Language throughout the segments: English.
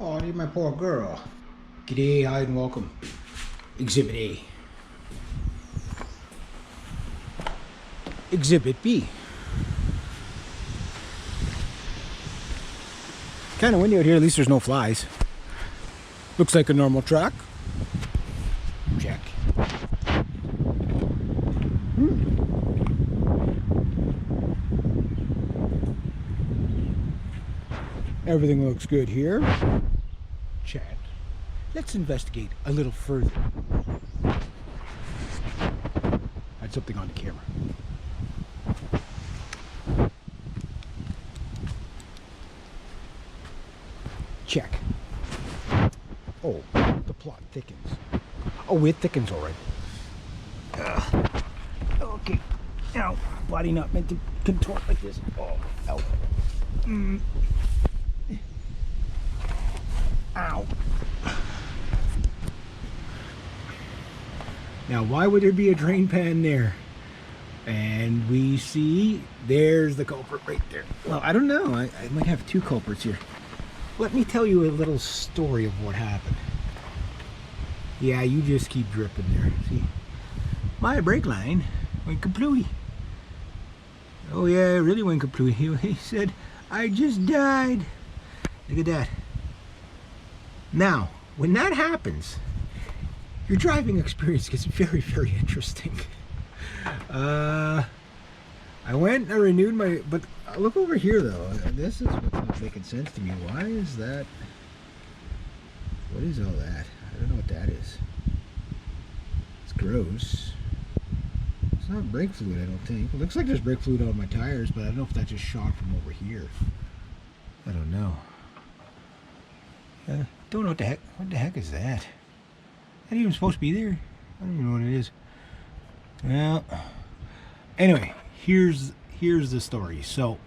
Oh, you're my poor girl. G'day, hi, and welcome. Exhibit A. Exhibit B. Kind of windy out here, at least there's no flies. Looks like a normal truck. Check. Everything looks good here. Chat. Let's investigate a little further. Had something on the camera. Check. Oh, the plot thickens. Oh, it thickens already. Okay. Ow. Body not meant to contort like this. Oh, ow. Ow. Now, why would there be a drain pan there? And we see there's the culprit right there. Well, I don't know. I might have two culprits here. Let me tell you a little story of what happened. Yeah, you just keep dripping there. See? My brake line went kaplooey. Oh yeah, it really went kaplooey. He said, I just died. Look at that. Now, when that happens, your driving experience gets very, very interesting. I went and I renewed my, but look over here though. This is what's not making sense to me. Why is that? What is all that? I don't know what that is. It's gross. It's not brake fluid, I don't think. It looks like there's brake fluid on my tires, but I don't know if that just shot from over here. I don't know. Don't know what the heck. What the heck is that? That even supposed to be there? I don't even know what it is. Well, anyway, here's the story. So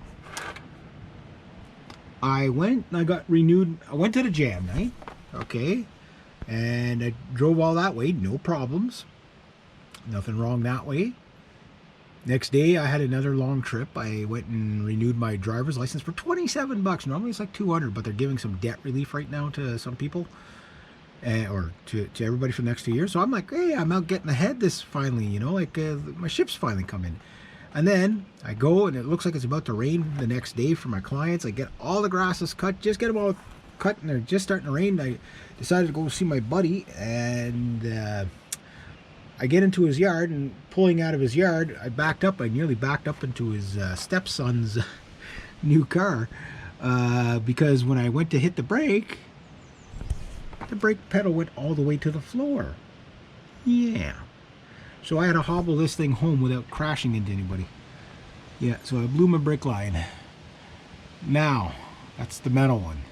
I went and I got renewed. I went to the jam night, okay, and I drove all that way, no problems, nothing wrong that way. Next day I had another long trip. I went and renewed my driver's license for 27 bucks. Normally it's like 200, but they're giving some debt relief right now to some people, or to everybody for the next 2 years. So I'm like, hey, I'm out getting ahead this finally, you know, like my ship's finally come in. And then I go and it looks like it's about to rain the next day for my clients. I get all the grasses cut, just get them all cut, and they're just starting to rain. I decided to go see my buddy, and I get into his yard, and pulling out of his yard, I backed up. I nearly backed up into his stepson's new car, because when I went to hit the brake pedal went all the way to the floor. Yeah. So I had to hobble this thing home without crashing into anybody. Yeah, so I blew my brake line. Now, that's the metal one.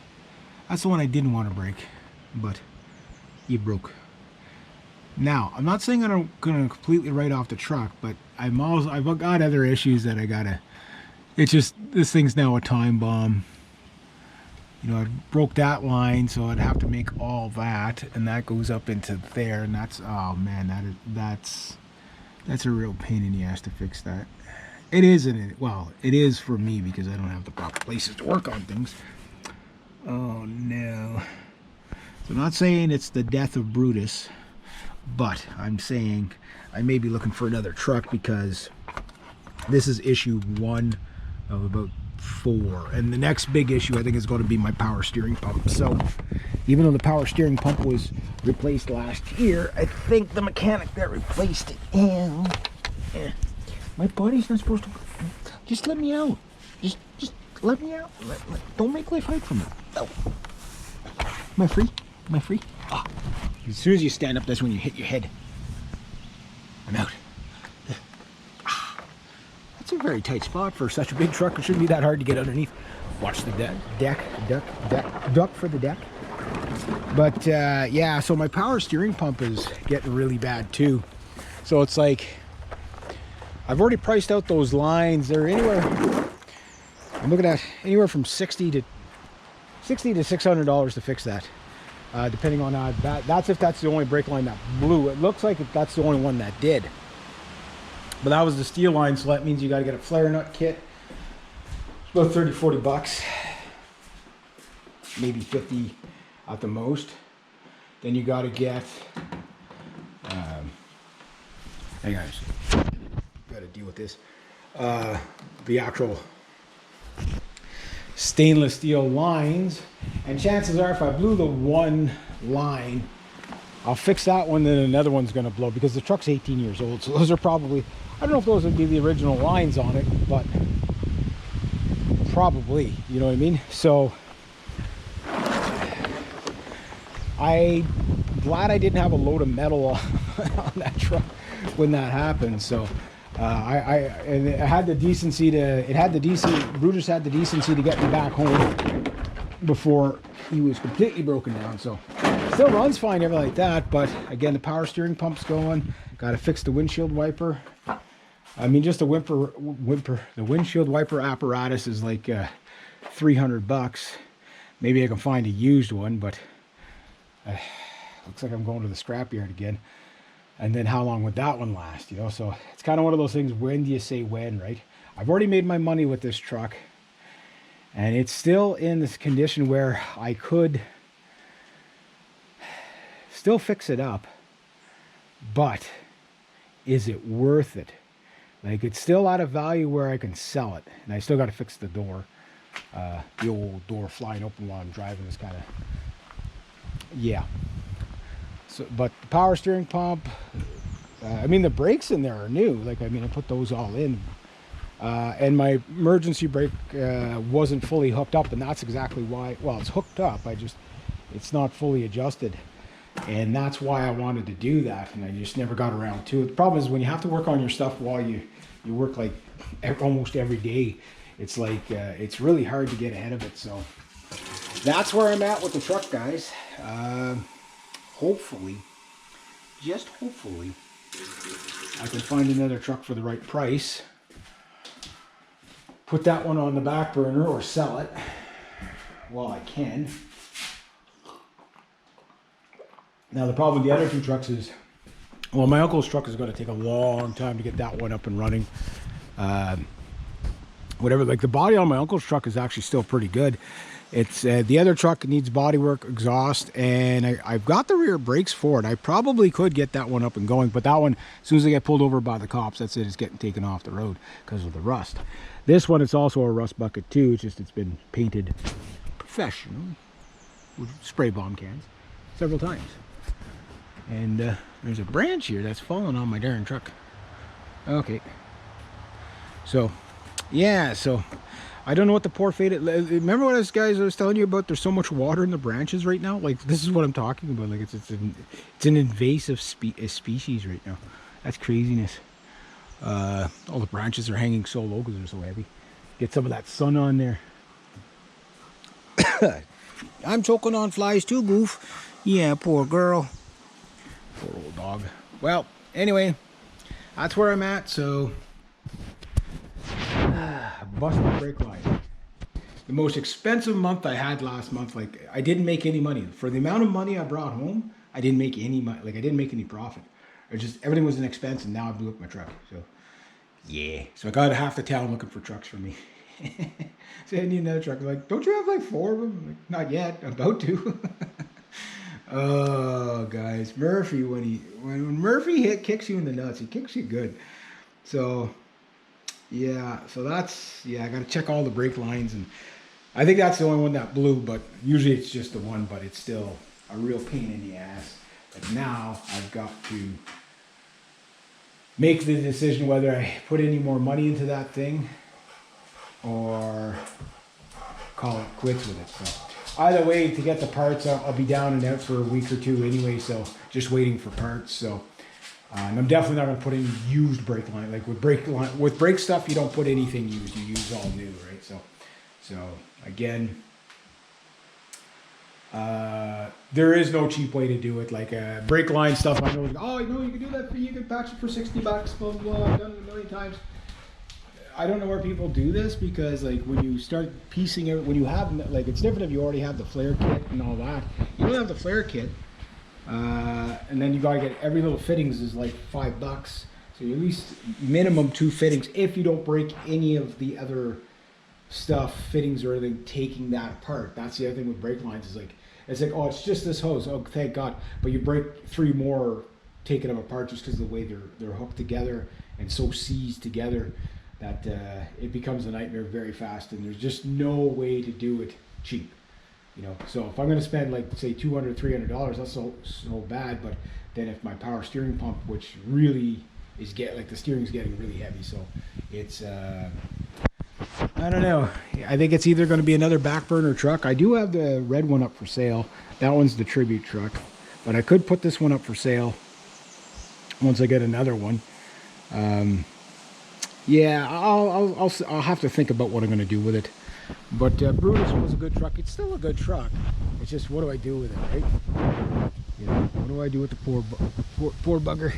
That's the one I didn't want to break, but it broke. Now, I'm not saying I'm going to completely write off the truck, but I've got other issues that I gotta. It's just, this thing's now a time bomb. You know, I broke that line, so I'd have to make all that, and that goes up into there, and that's, oh man, that's a real pain in the ass to fix that. It isn't. Well, it is for me because I don't have the proper places to work on things. Oh no. So I'm not saying it's the death of Brutus, but I'm saying I may be looking for another truck because this is issue 1 of about 4. And the next big issue I think is going to be my power steering pump. So even though the power steering pump was replaced last year, I think the mechanic that replaced it, my body's not supposed to, just let me out. Just let me out. Don't make life hard for me. Oh. Am I free? Am I free? Oh. As soon as you stand up, that's when you hit your head. I'm out. That's a very tight spot for such a big truck. It shouldn't be that hard to get underneath. Watch the duck for the deck. But yeah, so my power steering pump is getting really bad too. So it's like, I've already priced out those lines. They're anywhere, I'm looking at anywhere from $60 to $600 to fix that. Depending on that's if that's the only brake line that blew. It looks like that's the only one that did. But that was the steel line, so that means you got to get a flare nut kit. It's about 30-40 bucks, maybe 50. at the most. Then you got to get, hang on, got to deal with this, the actual stainless steel lines. And chances are if I blew the one line, I'll fix that one, then another one's going to blow, because the truck's 18 years old. So those are probably, I don't know if those would be the original lines on it, but probably, you know what I mean? So I'm glad I didn't have a load of metal on that truck when that happened. So and it had the decency to, Brutus had the decency to get me back home before he was completely broken down. So still runs fine, everything like that. But again, the power steering pump's going. Got to fix the windshield wiper. I mean, just the the windshield wiper apparatus is like $300. Maybe I can find a used one, but looks like I'm going to the scrapyard again. And then how long would that one last, you know? So it's kind of one of those things, when do you say when, right? I've already made my money with this truck, and it's still in this condition where I could still fix it up, but is it worth it? Like, it's still out of value where I can sell it, and I still got to fix the door. The old door flying open while I'm driving is kind of, yeah. So, but the power steering pump, I mean, the brakes in there are new. Like, I mean, I put those all in. And my emergency brake wasn't fully hooked up, and that's exactly why, well, it's hooked up, it's not fully adjusted. And that's why I wanted to do that, and I just never got around to it. The problem is when you have to work on your stuff while you work like almost every day, it's like, it's really hard to get ahead of it. So that's where I'm at with the truck, guys. Hopefully, just hopefully, I can find another truck for the right price. Put that one on the back burner or sell it while I can. Now the problem with the other two trucks is, well, my uncle's truck is going to take a long time to get that one up and running. Whatever, like the body on my uncle's truck is actually still pretty good. It's the other truck needs body work, exhaust, and I've got the rear brakes for it. I probably could get that one up and going, but that one, as soon as I get pulled over by the cops, that's it. It's getting taken off the road because of the rust. This one, it's also a rust bucket too. It's just, it's been painted professional with spray bomb cans several times. And there's a branch here that's fallen on my darn truck. Okay. So, yeah, so I don't know what the poor faded. Remember what I was telling you about? There's so much water in the branches right now. Like, this is what I'm talking about. Like, it's an invasive species right now. That's craziness. All the branches are hanging so low because they're so heavy. Get some of that sun on there. I'm choking on flies too, Goof. Yeah, poor girl. Poor old dog. Well, anyway, that's where I'm at. So, bust my brake line. The most expensive month I had last month, like, I didn't make any money. For the amount of money I brought home, I didn't make any money. Like, I didn't make any profit. It just, everything was an expense, and now I blew up my truck. So, yeah. So I got half the town looking for trucks for me. So I need another truck. I'm like, don't you have like 4 of them? Like, not yet. I'm about to. Oh, guys, Murphy, when Murphy kicks you in the nuts, he kicks you good. So, yeah, so that's, yeah, I got to check all the brake lines, and I think that's the only one that blew, but usually it's just the one, but it's still a real pain in the ass. But now I've got to make the decision whether I put any more money into that thing or call it quits with it. So either way, to get the parts, I'll be down and out for a week or two anyway, so just waiting for parts. So and I'm definitely not going to put any used brake line. Like with brake stuff, you don't put anything used, you use all new, right? So again, there is no cheap way to do it. Like brake line stuff, I know, oh, you know, you can do that, you can patch it for $60, blah, blah, blah. I've done it a million times. I don't know where people do this, because like when you start piecing it, when you have, like, it's different if you already have the flare kit and all that. You don't have the flare kit, and then you gotta get every little fittings is like $5. So you at least minimum 2 fittings if you don't break any of the other stuff, fittings or anything, taking that apart. That's the other thing with brake lines, is like It's like, oh, it's just this hose. Oh, thank God. But you break 3 more taking them apart just because of the way they're hooked together and so seized together that it becomes a nightmare very fast. And there's just no way to do it cheap. You know, so if I'm going to spend like say $200, $300, that's so bad. But then if my power steering pump, which really is like the steering's getting really heavy, so it's I don't know. I think it's either going to be another back burner truck. I do have the red one up for sale. That one's the tribute truck, but I could put this one up for sale once I get another one. Yeah, I'll have to think about what I'm going to do with it. But Brutus was a good truck. It's still a good truck. It's just, what do I do with it, right? You know, what do I do with the poor bugger?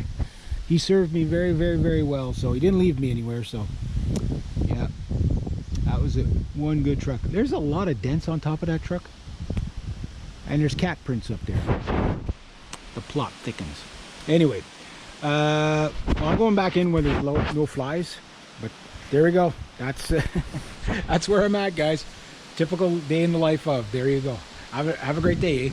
He served me very, very, very well, so he didn't leave me anywhere. So, yeah, that was it. One good truck. There's a lot of dents on top of that truck, and there's cat prints up there. The plot thickens. Anyway, I'm going back in where there's no flies, but there we go. That's that's where I'm at, guys. Typical day in the life of. There you go. Have a great day, eh?